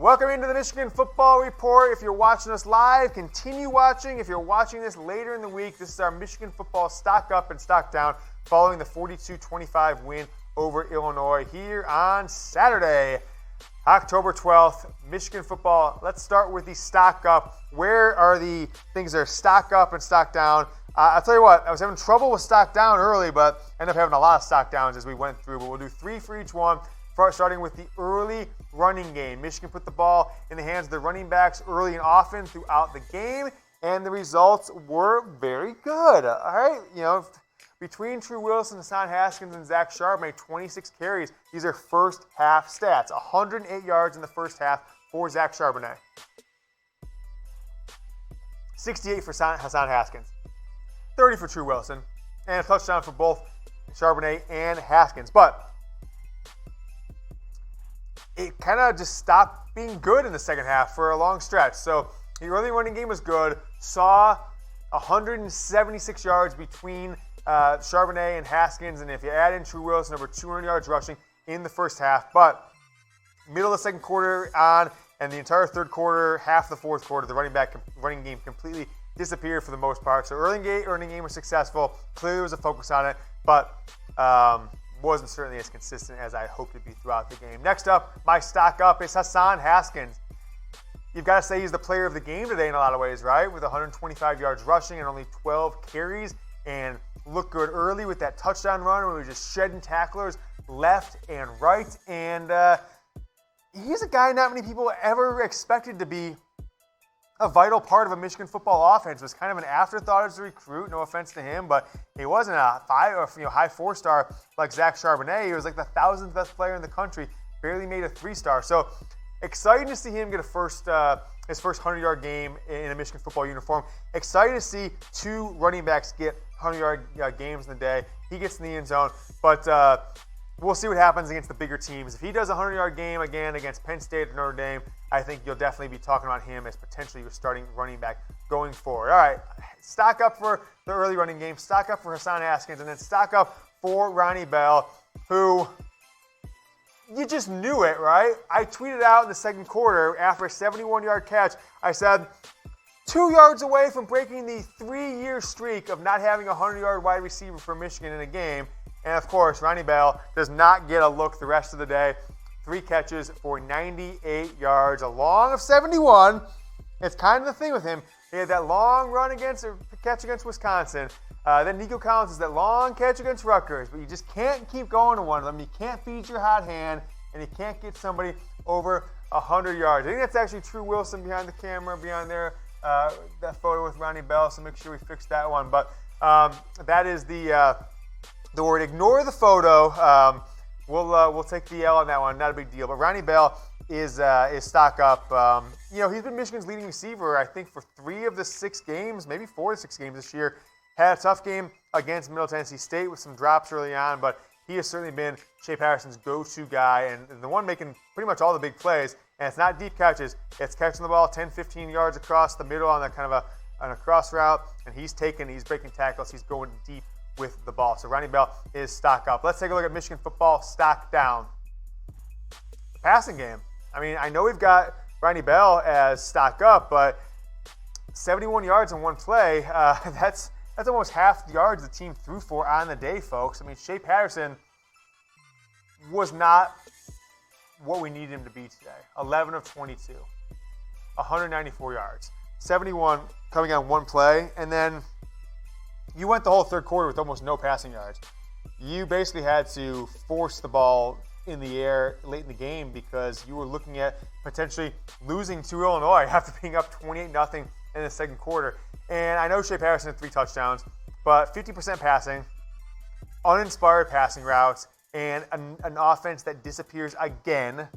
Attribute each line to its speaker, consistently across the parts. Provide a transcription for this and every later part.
Speaker 1: Welcome into the Michigan Football Report. If you're watching us live, continue watching. If you're watching this later in the week, this is our Michigan football stock up and stock down following the 42-25 win over Illinois here on Saturday, October 12th. Michigan football, let's start with the stock up. Where are the things that are stock up and stock down? I'll tell you what, I was having trouble with stock down early, but ended up having a lot of stock downs as we went through. But we'll do 3 for each one. Starting with the early running game. Michigan put the ball in the hands of the running backs early and often throughout the game, and the results were very good. All right, between True Wilson, Hassan Haskins, and Zach Charbonnet, 26 carries. These are first half stats. 108 yards in the first half for Zach Charbonnet. 68 for Hassan Haskins. 30 for True Wilson, and a touchdown for both Charbonnet and Haskins. But it kind of just stopped being good in the second half for a long stretch. So the early running game was good. Saw 176 yards between Charbonnet and Haskins, and if you add in True Wilson, over 200 yards rushing in the first half. But middle of the second quarter on, and the entire third quarter, half of the fourth quarter, the running game completely disappeared for the most part. So early running game was successful. Clearly, there was a focus on it, but wasn't certainly as consistent as I hoped to be throughout the game. Next up, my stock up is Hassan Haskins. You've got to say he's the player of the game today in a lot of ways, right? With 125 yards rushing and only 12 carries, and looked good early with that touchdown run where he was just shedding tacklers left and right. And he's a guy not many people ever expected to be a vital part of a Michigan football offense. It was kind of an afterthought as a recruit. No offense to him, but he wasn't a high 4-star like Zach Charbonnet. He was like the 1,000th best player in the country. Barely made a 3-star. So exciting to see him get his first 100-yard game in a Michigan football uniform. Excited to see 2 running backs get 100-yard games in the day. He gets in the end zone, but we'll see what happens against the bigger teams. If he does a 100-yard game again against Penn State or Notre Dame, I think you'll definitely be talking about him as potentially your starting running back going forward. All right, stock up for the early running game, stock up for Hassan Haskins, and then stock up for Ronnie Bell, who you just knew it, right? I tweeted out in the second quarter after a 71-yard catch, I said, 2 yards away from breaking the 3-year streak of not having a 100-yard wide receiver for Michigan in a game. And, of course, Ronnie Bell does not get a look the rest of the day. 3 catches for 98 yards, a long of 71. It's kind of the thing with him. He had that long catch against Wisconsin. Then Nico Collins is that long catch against Rutgers. But you just can't keep going to one of them. You can't feed your hot hand, and you can't get somebody over 100 yards. I think that's actually True Wilson behind the camera, behind there, that photo with Ronnie Bell. So make sure we fix that one. But that is the word. Ignore the photo. We'll take the L on that one. Not a big deal. But Ronnie Bell is stock up. He's been Michigan's leading receiver, I think, for 3 of the 6 games, maybe 4 of the 6 games this year. Had a tough game against Middle Tennessee State with some drops early on, but he has certainly been Shea Patterson's go-to guy and the one making pretty much all the big plays. And it's not deep catches. It's catching the ball 10, 15 yards across the middle on a cross route, and he's breaking tackles. He's going deep with the ball. So Ronnie Bell is stock up. Let's take a look at Michigan football stock down. The passing game. I mean, I know we've got Ronnie Bell as stock up, but 71 yards in one play, that's almost half the yards the team threw for on the day, folks. I mean, Shea Patterson was not what we needed him to be today. 11 of 22, 194 yards, 71 coming on one play, and then you went the whole third quarter with almost no passing yards. You basically had to force the ball in the air late in the game because you were looking at potentially losing to Illinois after being up 28-0 in the second quarter. And I know Shea Patterson had 3 touchdowns, but 50% passing, uninspired passing routes, and an offense that disappears again.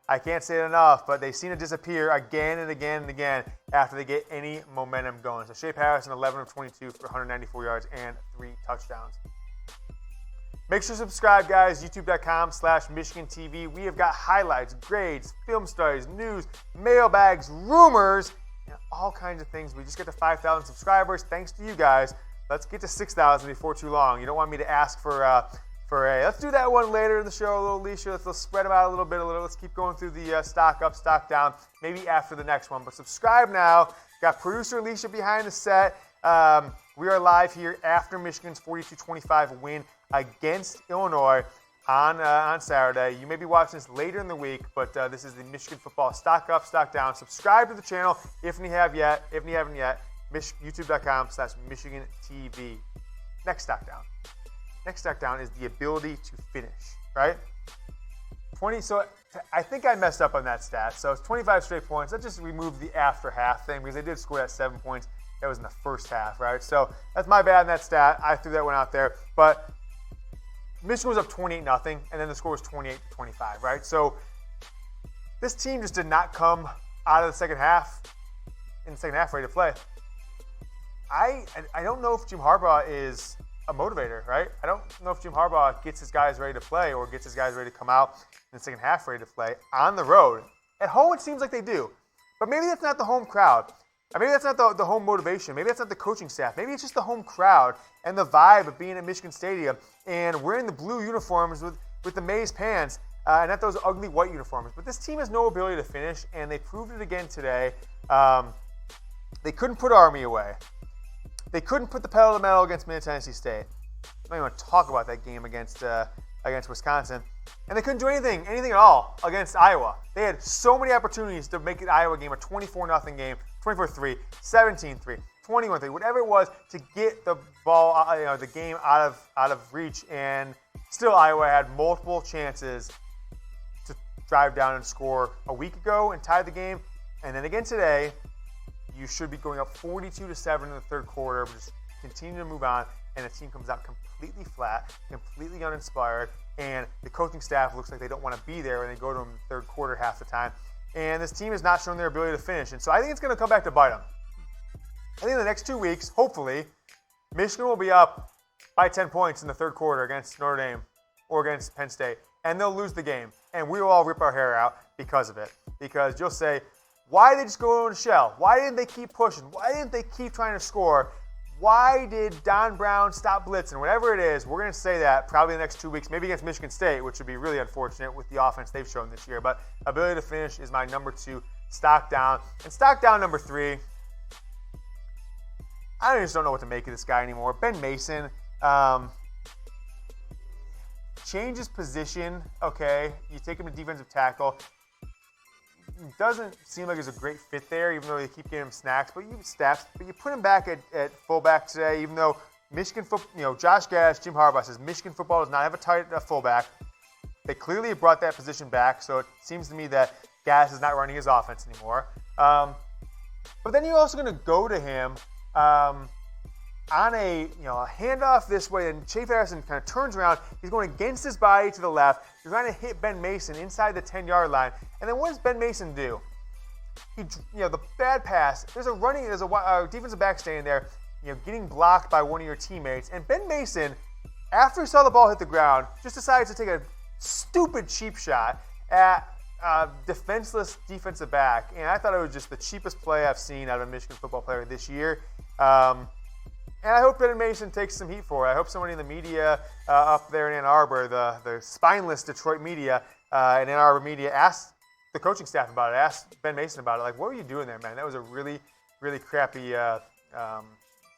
Speaker 1: I can't say it enough, but they seem to disappear again and again and again after they get any momentum going. So Shea Patterson, 11 of 22 for 194 yards and 3 touchdowns. Make sure to subscribe, guys, youtube.com/MichiganTV. We have got highlights, grades, film studies, news, mailbags, rumors, and all kinds of things. We just get to 5,000 subscribers. Thanks to you guys. Let's get to 6,000 before too long. You don't want me to ask for Let's do that one later in the show, a little Alicia. Let's spread them out a little bit. Let's keep going through the stock up, stock down, maybe after the next one. But subscribe now. Got producer Alicia behind the set. We are live here after Michigan's 42-25 win against Illinois on Saturday. You may be watching this later in the week, but this is the Michigan football stock up, stock down. Subscribe to the channel if you haven't yet. YouTube.com/Michigan TV. Next stock down. Next stock down is the ability to finish, right? So I think I messed up on that stat. So it's 25 straight points. Let's just remove the after half thing because they did score that 7 points. That was in the first half, right? So that's my bad on that stat. I threw that one out there. But Michigan was up 28-0, and then the score was 28-25, right? So this team just did not come out of the second half ready to play. I don't know if Jim Harbaugh is a motivator, right? I don't know if Jim Harbaugh gets his guys ready to play or gets his guys ready to come out in the second half ready to play on the road. At home, it seems like they do. But maybe that's not the home crowd. Maybe that's not the home motivation. Maybe that's not the coaching staff. Maybe it's just the home crowd and the vibe of being at Michigan Stadium and wearing the blue uniforms with the maize pants and not those ugly white uniforms. But this team has no ability to finish, and they proved it again today. They couldn't put Army away. They couldn't put the pedal to the metal against Middle Tennessee State. I don't even want to talk about that game against Wisconsin. And they couldn't do anything at all against Iowa. They had so many opportunities to make the Iowa game a 24-0 game, 24-3, 17-3, 21-3, whatever it was to get the ball, the game out of reach. And still, Iowa had multiple chances to drive down and score a week ago and tie the game. And then again today, you should be going up 42-7 in the third quarter, but just continue to move on, and the team comes out completely flat, completely uninspired, and the coaching staff looks like they don't want to be there when they go to them in the third quarter half the time. And this team has not shown their ability to finish, and so I think it's going to come back to bite them. I think in the next 2 weeks, hopefully, Michigan will be up by 10 points in the third quarter against Notre Dame or against Penn State, and they'll lose the game, and we will all rip our hair out because of it, because you'll say, why did they just go in a shell? Why didn't they keep pushing? Why didn't they keep trying to score? Why did Don Brown stop blitzing? Whatever it is, we're going to say that probably in the next 2 weeks, maybe against Michigan State, which would be really unfortunate with the offense they've shown this year. But ability to finish is my number 2 stock down. And stock down number 3, I just don't know what to make of this guy anymore. Ben Mason changes position, okay. You take him to defensive tackle. Doesn't seem like he's a great fit there, even though they keep getting him snaps. But you put him back at fullback today, even though Michigan football, Josh Gattis, Jim Harbaugh says Michigan football does not have a tight fullback. They clearly have brought that position back, so it seems to me that Gattis is not running his offense anymore. But then you're also going to go to him on a handoff this way, and Shea Patterson kind of turns around. He's going against his body to the left. You're trying to hit Ben Mason inside the 10-yard line. And then what does Ben Mason do? The bad pass. There's a defensive back standing there, getting blocked by one of your teammates. And Ben Mason, after he saw the ball hit the ground, just decides to take a stupid cheap shot at a defenseless defensive back. And I thought it was just the cheapest play I've seen out of a Michigan football player this year. And I hope Ben Mason takes some heat for it. I hope somebody in the media up there in Ann Arbor, the spineless Detroit media in Ann Arbor media, asked the coaching staff about it, asked Ben Mason about it. Like, what were you doing there, man? That was a really, really crappy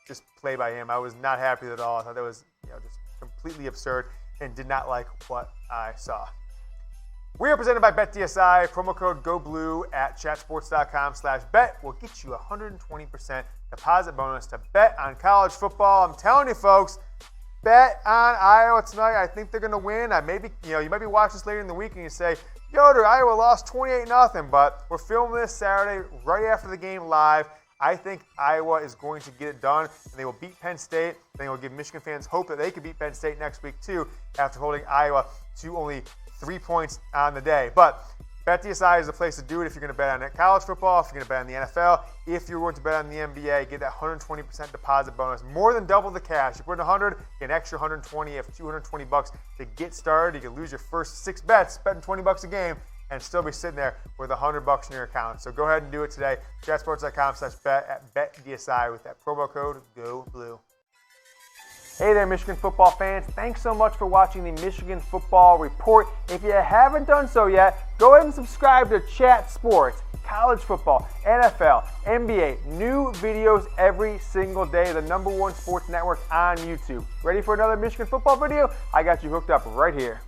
Speaker 1: just play by him. I was not happy at all. I thought that was just completely absurd and did not like what I saw. We are presented by BetDSI. Promo code GoBlue at chatsports.com/bet will get you 120% deposit bonus to bet on college football. I'm telling you, folks, bet on Iowa tonight. I think they're going to win. You might be watching this later in the week and you say, Yoder, Iowa lost 28-0, but we're filming this Saturday right after the game live. I think Iowa is going to get it done, and they will beat Penn State. They will give Michigan fans hope that they could beat Penn State next week, too, after holding Iowa to only 3 points on the day. But BetDSI is the place to do it if you're going to bet on college football, if you're going to bet on the NFL. If you're going to bet on the NBA, get that 120% deposit bonus, more than double the cash. You put in 100, get an extra 120. You have $220 to get started. You can lose your first 6 bets, betting $20 a game, and still be sitting there with $100 in your account. So go ahead and do it today. Chatsports.com/bet at BetDSI with that promo code GoBlue. Hey there, Michigan football fans. Thanks so much for watching the Michigan Football Report. If you haven't done so yet, go ahead and subscribe to Chat Sports, college football, NFL, NBA. New videos every single day. The #1 sports network on YouTube. Ready for another Michigan football video? I got you hooked up right here.